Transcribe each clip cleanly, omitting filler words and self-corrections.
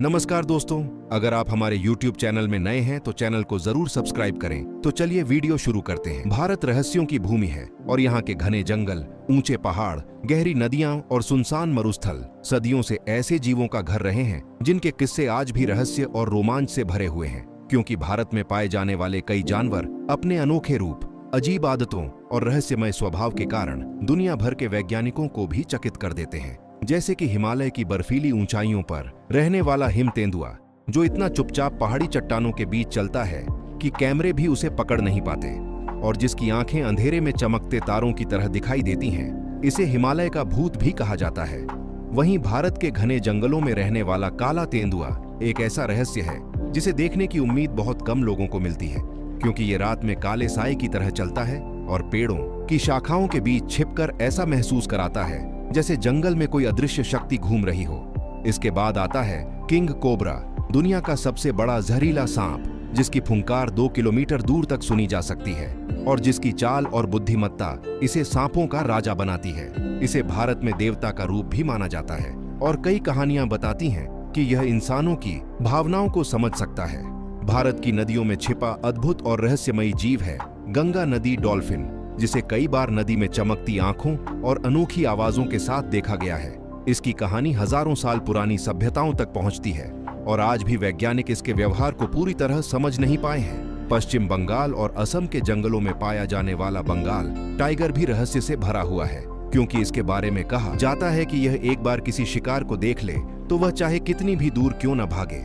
नमस्कार दोस्तों, अगर आप हमारे YouTube चैनल में नए हैं तो चैनल को जरूर सब्सक्राइब करें। तो चलिए वीडियो शुरू करते हैं। भारत रहस्यों की भूमि है और यहाँ के घने जंगल, ऊंचे पहाड़, गहरी नदियां और सुनसान मरुस्थल सदियों से ऐसे जीवों का घर रहे हैं जिनके किस्से आज भी रहस्य और रोमांच से भरे हुए हैं। क्योंकि भारत में पाए जाने वाले कई जानवर अपने अनोखे रूप, अजीब आदतों और रहस्यमय स्वभाव के कारण दुनिया भर के वैज्ञानिकों को भी चकित कर देते हैं। जैसे कि हिमालय की बर्फीली ऊंचाइयों पर रहने वाला हिम तेंदुआ, जो इतना चुपचाप पहाड़ी चट्टानों के बीच चलता है कि कैमरे भी उसे पकड़ नहीं पाते, और जिसकी आंखें अंधेरे में चमकते तारों की तरह दिखाई देती हैं। इसे हिमालय का भूत भी कहा जाता है। वहीं भारत के घने जंगलों में रहने वाला काला तेंदुआ एक ऐसा रहस्य है जिसे देखने की उम्मीद बहुत कम लोगों को मिलती है, क्योंकि ये रात में काले साए की तरह चलता है और पेड़ों की शाखाओं के बीच छिपकर ऐसा महसूस कराता है जैसे जंगल में कोई अदृश्य शक्ति घूम रही हो। इसके बाद आता है किंग कोबरा, दुनिया का सबसे बड़ा जहरीला सांप, जिसकी फुंकार 2 किलोमीटर दूर तक सुनी जा सकती है और जिसकी चाल और बुद्धिमत्ता इसे सांपों का राजा बनाती है। इसे भारत में देवता का रूप भी माना जाता है और कई कहानियां बताती हैं कि यह इंसानों की भावनाओं को समझ सकता है। भारत की नदियों में छिपा अद्भुत और रहस्यमयी जीव है गंगा नदी डॉल्फिन, जिसे कई बार नदी में चमकती आंखों और अनोखी आवाजों के साथ देखा गया है। इसकी कहानी हजारों साल पुरानी सभ्यताओं तक पहुंचती है और आज भी वैज्ञानिक इसके व्यवहार को पूरी तरह समझ नहीं पाए हैं। पश्चिम बंगाल और असम के जंगलों में पाया जाने वाला बंगाल टाइगर भी रहस्य से भरा हुआ है, क्योंकि इसके बारे में कहा जाता है कि यह एक बार किसी शिकार को देख ले तो वह चाहे कितनी भी दूर क्यों न भागे,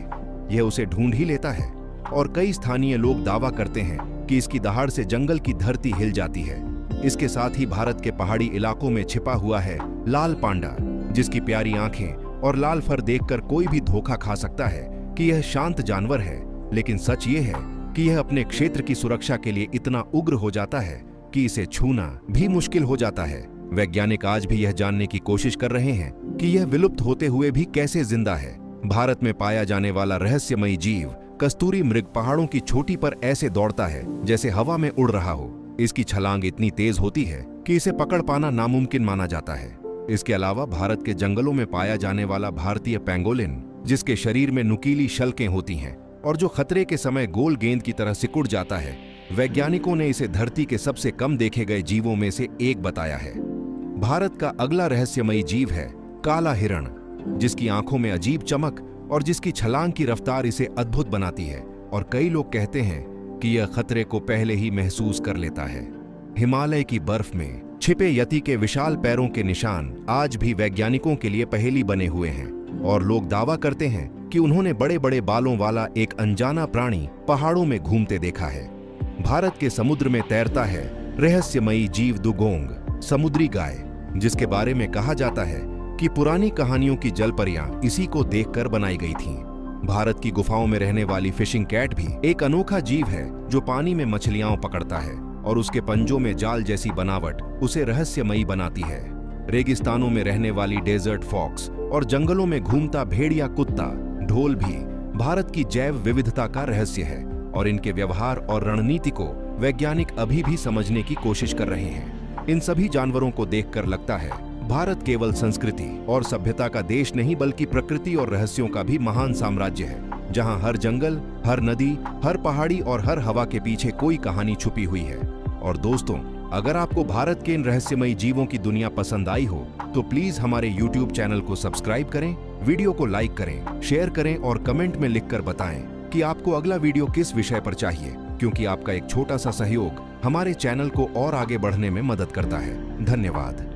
यह उसे ढूंढ ही लेता है। और कई स्थानीय लोग दावा करते हैं कि इसकी दहाड़ से जंगल की धरती हिल जाती है। इसके साथ ही भारत के पहाड़ी इलाकों में छिपा हुआ है लाल पांडा, जिसकी प्यारी आंखें और लाल फर देखकर कोई भी धोखा खा सकता है कि यह शांत जानवर है, लेकिन सच ये है कि यह अपने क्षेत्र की सुरक्षा के लिए इतना उग्र हो जाता है कि इसे छूना भी मुश्किल हो जाता है। वैज्ञानिक आज भी यह जानने की कोशिश कर रहे हैं कि यह विलुप्त होते हुए भी कैसे जिंदा है। भारत में पाया जाने वाला रहस्यमयी जीव कस्तूरी मृग पहाड़ों की चोटी पर ऐसे दौड़ता है जैसे हवा में उड़ रहा हो। इसकी छलांग इतनी तेज होती है कि इसे पकड़ पाना नामुमकिन माना जाता है। इसके अलावा भारत के जंगलों में पाया जाने वाला भारतीय पेंगोलिन, जिसके शरीर में नुकीली शल्कें होती हैं और जो खतरे के समय गोल गेंद की तरह सिकुड़ जाता है, वैज्ञानिकों ने इसे धरती के सबसे कम देखे गए जीवों में से एक बताया है। भारत का अगला रहस्यमयी जीव है काला हिरण, जिसकी आंखों में अजीब चमक और जिसकी छलांग की रफ्तार इसे अद्भुत बनाती है, और कई लोग कहते हैं कि यह खतरे को पहले ही महसूस कर लेता है। हिमालय की बर्फ में छिपे यति के विशाल पैरों के निशान आज भी वैज्ञानिकों के लिए पहेली बने हुए हैं, और लोग दावा करते हैं कि उन्होंने बड़े बड़े बालों वाला एक अनजाना प्राणी पहाड़ों में घूमते देखा है। भारत के समुद्र में तैरता है रहस्यमयी जीव दुगोंग, समुद्री गाय, जिसके बारे में कहा जाता है कि पुरानी कहानियों की जलपरियां इसी को देखकर बनाई गई थीं। भारत की गुफाओं में रहने वाली फिशिंग कैट भी एक अनोखा जीव है जो पानी में मछलियां पकड़ता है, और उसके पंजों में जाल जैसी बनावट उसे रहस्यमयी बनाती है। रेगिस्तानों में रहने वाली डेजर्ट फॉक्स और जंगलों में घूमता भेड़िया कुत्ता ढोल भी भारत की जैव विविधता का रहस्य है, और इनके व्यवहार और रणनीति को वैज्ञानिक अभी भी समझने की कोशिश कर रहे हैं। इन सभी जानवरों को देखकर लगता है भारत केवल संस्कृति और सभ्यता का देश नहीं, बल्कि प्रकृति और रहस्यों का भी महान साम्राज्य है, जहां हर जंगल, हर नदी, हर पहाड़ी और हर हवा के पीछे कोई कहानी छुपी हुई है। और दोस्तों, अगर आपको भारत के इन रहस्यमयी जीवों की दुनिया पसंद आई हो तो प्लीज हमारे YouTube चैनल को सब्सक्राइब करें, वीडियो को लाइक करें, शेयर करें और कमेंट में लिखकर बताएं कि आपको अगला वीडियो किस विषय पर चाहिए, क्योंकि आपका एक छोटा सा सहयोग हमारे चैनल को और आगे बढ़ने में मदद करता है। धन्यवाद।